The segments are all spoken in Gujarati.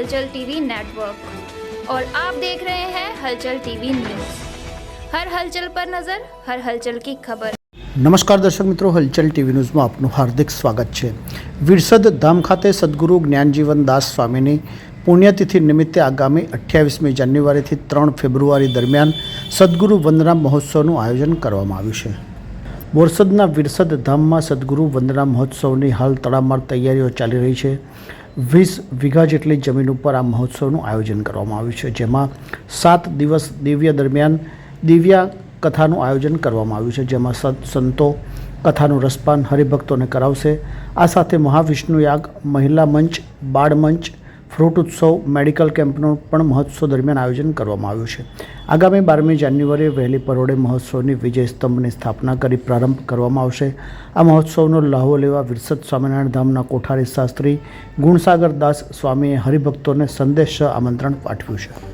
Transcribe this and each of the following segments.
हलचल टीवी नेटवर्क और आप देख रहे हैं हलचल टीवी न्यूज़। हर हलचल पर नजर, हर हलचल की खबर। नमस्कार दर्शक मित्रों, हलचल टीवी न्यूज़ में आपનું हार्दिक स्वागत है। વિરસદ ધામ ખાતે સદગુરુ જ્ઞાનજીવન દાસ સ્વામીની પુણ્યતિથિ નિમિત્તે આગામી 28મી જાન્યુઆરીથી 3 ફેબ્રુઆરી દરમિયાન સદગુરુ વંદના મહોત્સવનું આયોજન કરવામાં આવ્યું છે। બોરસદના વિરસદ ધામમાં સદગુરુ વંદના મહોત્સવની હાલ તડામાર તૈયારીઓ ચાલી રહી છે। 20 વીઘા જેટલી જમીન ઉપર આ મહોત્સવનું આયોજન કરવામાં આવ્યું છે, જેમાં 7 દિવસ દિવ્ય કથાનું આયોજન કરવામાં આવ્યું છે, જેમાં સંતો કથાનું રસપાન હરિભક્તોને કરાવશે। આ સાથે મહાવિષ્ણુ યાગ, મહિલા મંચ, બાળ મંચ, ફ્રૂટ ઉત્સવ, મેડિકલ કેમ્પનું પણ મહોત્સવ દરમિયાન આયોજન કરવામાં આવ્યું છે। આગામી 12મી જાન્યુઆરીએ વહેલી પરોઢે મહોત્સવની વિજય સ્તંભની સ્થાપના કરી પ્રારંભ કરવામાં આવશે। આ મહોત્સવનો લાહો લેવા વિરસદ સ્વામિનારાયણ ધામના કોઠારી શાસ્ત્રી ગુણસાગર દાસ સ્વામીએ હરિભક્તોને સંદેશ આમંત્રણ પાઠવ્યું છે।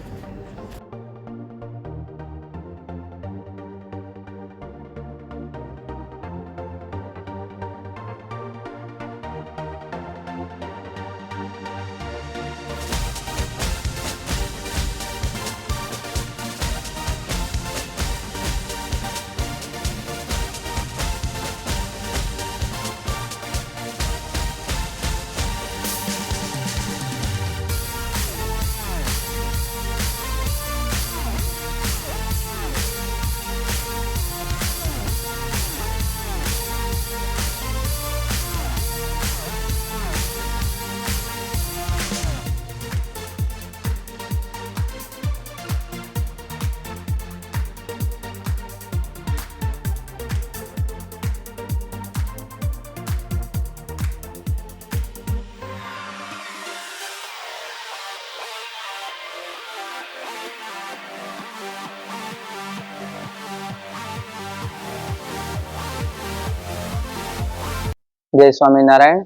जय स्वामीनारायण।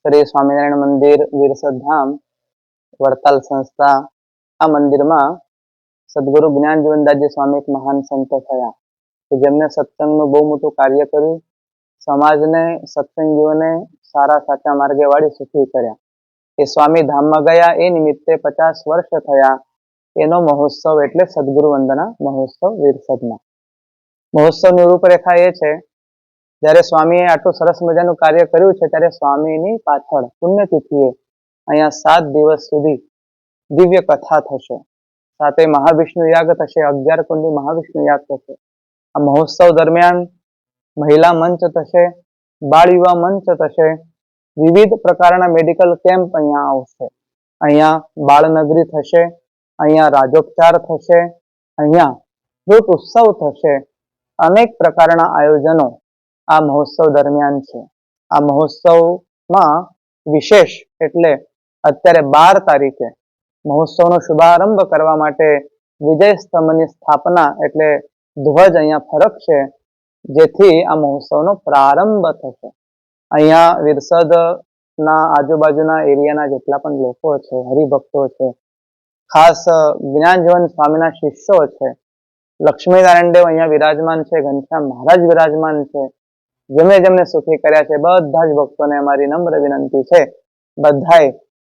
श्री स्वामीनारायण मंदिर विरसद धाम वड़ताल संस्था आ मंदिर में सद्गुरु ज्ञानजीवनदासजी स्वामी एक महान संत थया कि जेमने सत्संग में बहुत मोटું कार्य કર્યું, समाजने सत्संगीओने सारा साचा मार्गे वाળી सुखी कर्या। ए स्वामी धाम में गया ए निमित्ते 50 वर्ष थया। एनो महोत्सव एटले सद्गुरु वंदना महोत्सव विरसद में। महोत्सव ની રૂપરેખા એ છે, જ્યારે સ્વામીએ આટલું સરસ મજાનું કાર્ય કર્યું છે ત્યારે સ્વામીની પાછળ પુણ્યતિથિએ અહીંયા 7 દિવસ સુધી દિવ્ય કથા થશે, સાથે મહાવિષ્ણુ યાગ થશે, 11 કુંડી મહાવિષ્ણુ યાગ થશે। આ મહોત્સવ દરમિયાન મહિલા મંચ થશે, બાળ યુવા મંચ થશે, વિવિધ પ્રકારના મેડિકલ કેમ્પ અહીંયા આવશે, અહીંયા બાળનગરી થશે, અહીંયા રાજોપચાર થશે, અહીંયા ફ્રૂટ ઉત્સવ થશે। અનેક પ્રકારના આયોજનો આ મહોત્સવ દરમિયાન છે। આ મહોત્સવમાં વિશેષ એટલે અત્યારે 12 તારીખે મહોત્સવનો શુભારંભ કરવા માટે વિજય સ્તંભની સ્થાપના એટલે ધ્વજ અહીંયા ફરકશે, જેથી આ મહોત્સવનો પ્રારંભ થશે। અહીંયા વિરસદના આજુબાજુના એરિયાના જેટલા પણ લોકો છે, હરિભક્તો છે, ખાસ જ્ઞાનજીવન સ્વામીના શિષ્યો છે, લક્ષ્મીનારાયણ દેવ અહીંયા વિરાજમાન છે, ઘનશ્યામ મહારાજ વિરાજમાન છે, જેમને સુખી કર્યા છે બધા જ ભક્તોને અમારી નમ્ર વિનંતી છે, બધાએ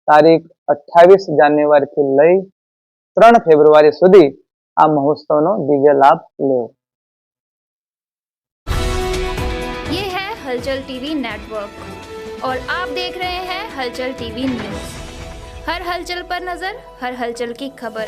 તારીખ 28 જાન્યુઆરી થી લઈ 3 ફેબ્રુઆરી સુધી આ મહોત્સવનો દિવ્ય લાભ લેવો। ये है हलचल टीवी नेटवर्क और आप देख रहे हैं हलचल टीवी न्यूज़। हर हलचल पर नजर, हर हलचल की खबर।